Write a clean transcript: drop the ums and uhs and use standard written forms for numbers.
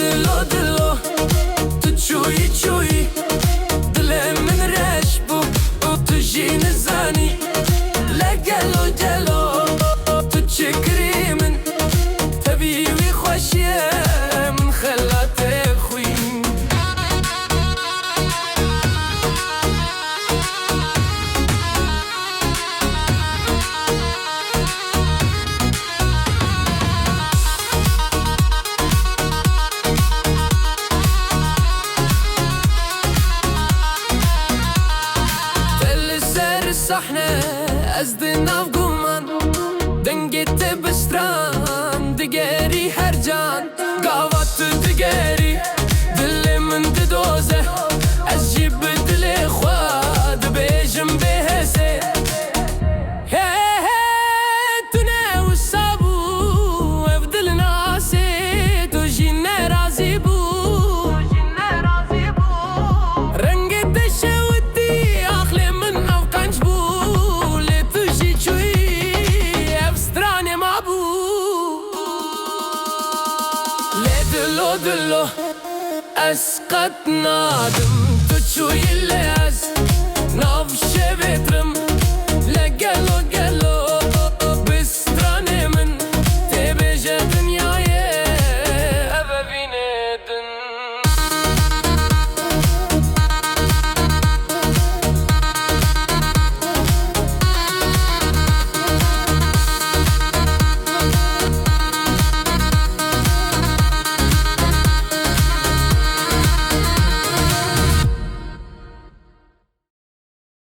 دلو دلو تو چویی چویی دل من رش بو تو جی نزانی لگلو جلو تو چکری من طبیبی خوشیه من خلات خوی صحنة أزدنا في قمان دنقت بستران دقاري هرجان قاوت دقاري دلي من ددوزة أجيب دلي خواد بيجم بهسي تنا والصابو افضل ناسي تجينا رازي بو رنقت الشودي أخلي من أفقنش بو دلو دلو اسقط نادم تو چوی لیاز ناف شبترم